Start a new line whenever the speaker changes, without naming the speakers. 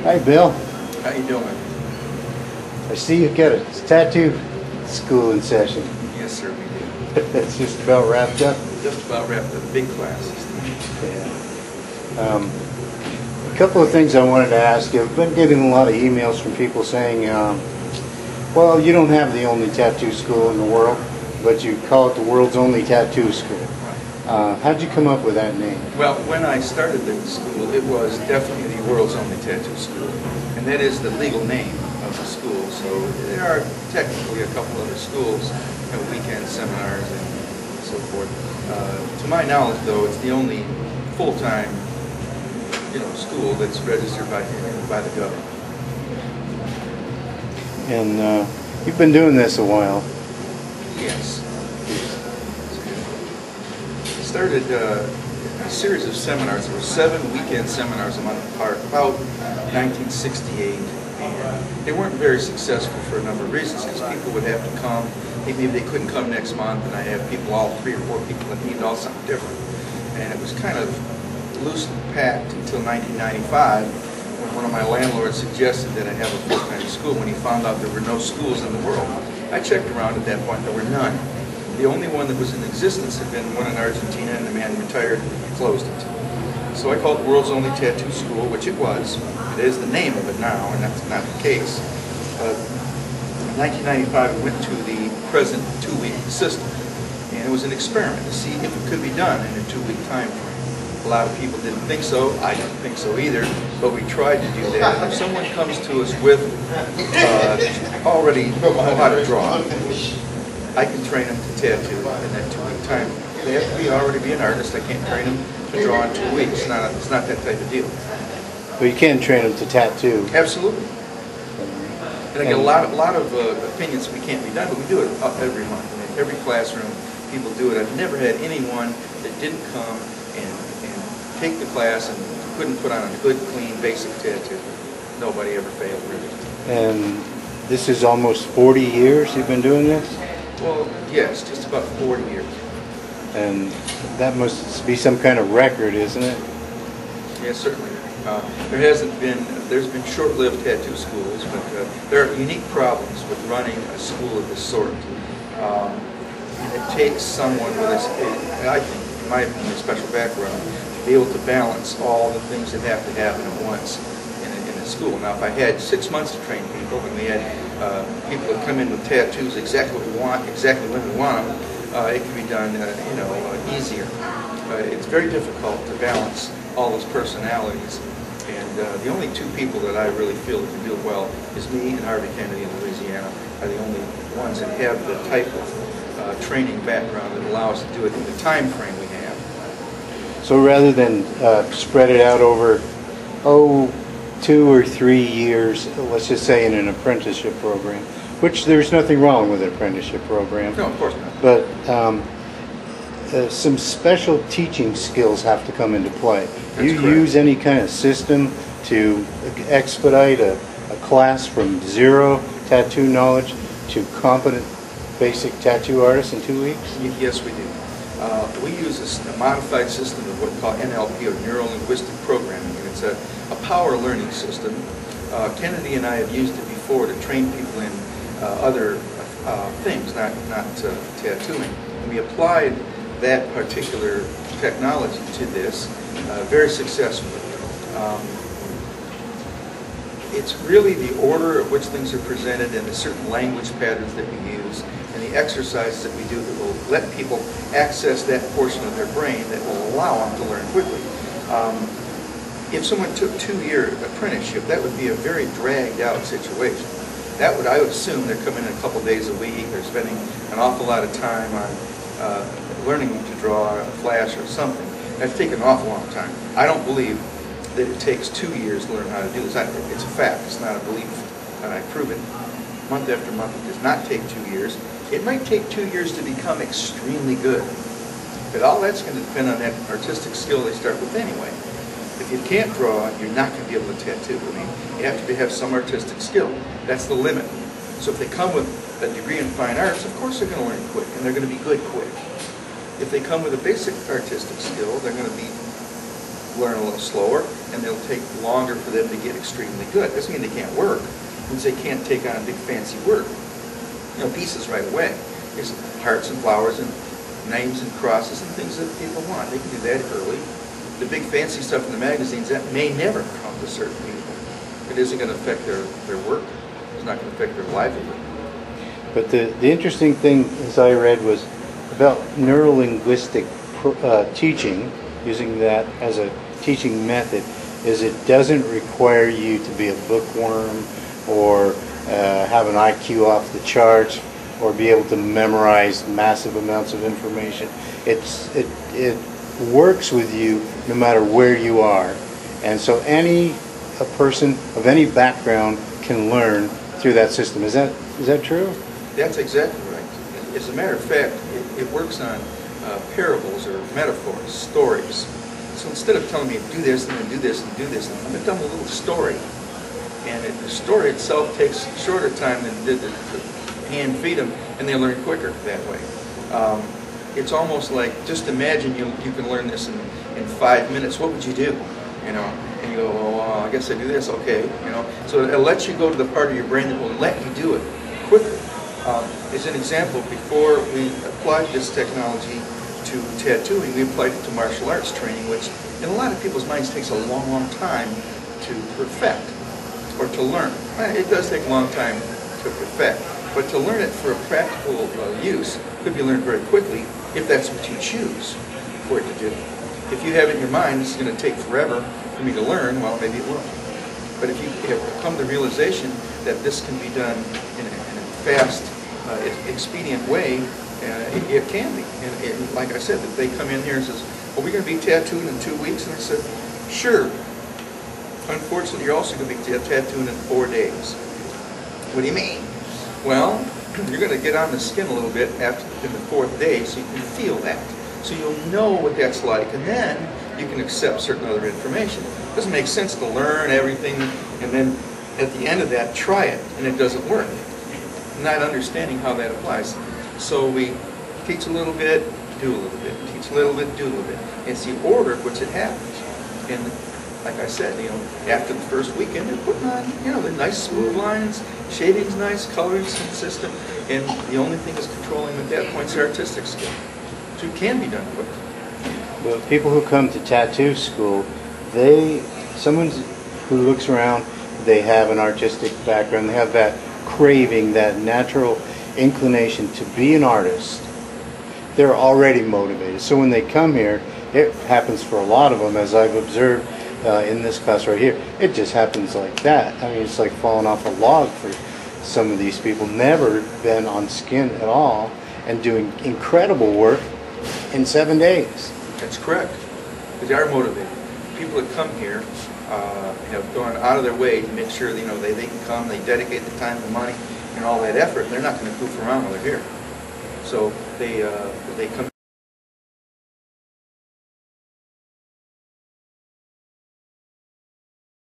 Hi, Bill.
How you doing?
I see you've got a tattoo school in session.
Yes, sir, we do.
It's just about wrapped up.
Just about wrapped up. Big classes.
Yeah. A couple of things I wanted to ask you. I've been getting a lot of emails from people saying, well, you don't have the only tattoo school in the world, but you call it the world's only tattoo school. How'd you come up with that name?
Well, when I started the school, it was definitely the world's only tattoo school. And that is the legal name of the school. So there are technically a couple other schools, weekend seminars and so forth. To my knowledge, though, it's the only full-time school that's registered by the government.
And you've been doing this a while.
Yes. Started a series of seminars. There were 7 weekend seminars a month apart, about 1968, and they weren't very successful for a number of reasons, because people would have to come, maybe they couldn't come next month, and I have people, all 3 or 4 people that needed all something different. And it was kind of loosely packed until 1995, when one of my landlords suggested that I have a full-time school when he found out there were no schools in the world. I checked around at that point, there were none. The only one that was in existence had been one in Argentina, and the man retired and closed it. So I called it the world's only tattoo school, which it was. It is the name of it now, and that's not the case. In 1995, we went to the present 2-week system, and it was an experiment to see if it could be done in a 2-week time frame. A lot of people didn't think so. I didn't think so either, but we tried to do that. And if someone comes to us with already know how to draw, I can train them to tattoo in that 2-week time. They have to already be an artist. I can't train them to draw in 2 weeks. It's not that type of deal.
But you can train them to tattoo.
Absolutely. And I get a lot of opinions we can't be done, but we do it every month. In every classroom, people do it. I've never had anyone that didn't come and take the class and couldn't put on a good, clean, basic tattoo. Nobody ever failed, really.
And this is almost 40 years you've been doing this?
Well, yes, just about 40 years.
And that must be some kind of record, isn't it?
Yes, certainly. There's been short-lived tattoo schools, but there are unique problems with running a school of this sort. It takes someone with I think, in my opinion, a special background to be able to balance all the things that have to happen at once in a school. Now, if I had 6 months to train people, and we had people that come in with tattoos exactly what we want, exactly when we want them, it can be done, easier. It's very difficult to balance all those personalities, and the only 2 people that I really feel that can do it well is me and Harvey Kennedy in Louisiana. Are the only ones that have the type of training background that allow us to do it in the time frame we have.
So rather than spread it out over 2 or 3 years, let's just say in an apprenticeship program, which there's nothing wrong with an apprenticeship program.
No, of course not.
But some special teaching skills have to come into play. Do you use any kind of system to expedite a class from zero tattoo knowledge to competent basic tattoo artists in 2 weeks?
Yes, we do. We use a modified system of what we call NLP, or Neuro Linguistic Programming, and it's a power learning system. Kennedy and I have used it before to train people in other things, not tattooing. And we applied that particular technology to this very successfully. It's really the order of which things are presented and the certain language patterns that we use and the exercises that we do that will let people access that portion of their brain that will allow them to learn quickly. If someone took 2-year apprenticeship, that would be a very dragged out situation. I would assume they're coming in a couple days a week, they're spending an awful lot of time on learning to draw a flash or something. That's taken an awful long time. I don't believe that it takes 2 years to learn how to do this. It's a fact, it's not a belief, and I prove it month after month. It does not take 2 years. It might take 2 years to become extremely good, but all that's going to depend on that artistic skill they start with anyway. If you can't draw, you're not going to be able to tattoo. I mean, you have to have some artistic skill. That's the limit. So if they come with a degree in fine arts, of course they're going to learn quick, and they're going to be good quick. If they come with a basic artistic skill, they're going to be learn a little slower, and they'll take longer for them to get extremely good. Doesn't mean they can't work. It means they can't take on big fancy work. Pieces right away. There's hearts and flowers and names and crosses and things that people want. They can do that early. The big fancy stuff in the magazines, that may never come to certain people. It isn't going to affect their work. It's not going to affect their livelihood.
But the interesting thing, as I read, was about neurolinguistic teaching, using that as a teaching method, is it doesn't require you to be a bookworm or have an IQ off the charts or be able to memorize massive amounts of information. It works with you no matter where you are. And so a person of any background can learn through that system. Is that true?
That's exactly right. As a matter of fact, it works on parables or metaphors, stories. So instead of telling me do this and then do this and do this, I'm going to tell them a little story. And the story itself takes shorter time than did the hand feed them, and they learn quicker that way. It's almost like, just imagine you can learn this in 5 minutes. What would you do? And you go, I guess I do this, okay. So it lets you go to the part of your brain that will let you do it quicker. As an example, before we applied this technology to tattooing, we applied it to martial arts training, which in a lot of people's minds takes a long, long time to perfect or to learn. It does take a long time to perfect, but to learn it for a practical use could be learned very quickly if that's what you choose for it to do. If you have in your mind, this is going to take forever for me to learn, well, maybe it will. But if you have come to the realization that this can be done in a fast, expedient way, it can be. And like I said, if they come in here and says, well, we're going to be tattooed in 2 weeks, and I said, sure. Unfortunately, you're also going to be tattooed in 4 days. What do you mean? Well, you're going to get on the skin a little bit in the 4th day, so you can feel that. So you'll know what that's like, and then you can accept certain other information. It doesn't make sense to learn everything and then at the end of that try it and it doesn't work. Not understanding how that applies. So we teach a little bit, do a little bit, teach a little bit, do a little bit. It's the order in which it happens. And like I said, after the first weekend, they're putting on, the nice smooth lines, shading's nice, coloring's consistent, and the only thing that's controlling at that point is their artistic skill. So it can be done quickly.
Well, people who come to tattoo school, someone who looks around, they have an artistic background, they have that craving, that natural inclination to be an artist. They're already motivated. So when they come here, it happens for a lot of them, as I've observed in this class right here. It just happens like that. I mean, it's like falling off a log for some of these people. Never been on skin at all and doing incredible work in 7 days.
That's correct. Because they are motivated. People that come here have gone out of their way to make sure they can come, they dedicate the time, the money, and all that effort, and they're not going to goof around while they're here. So they come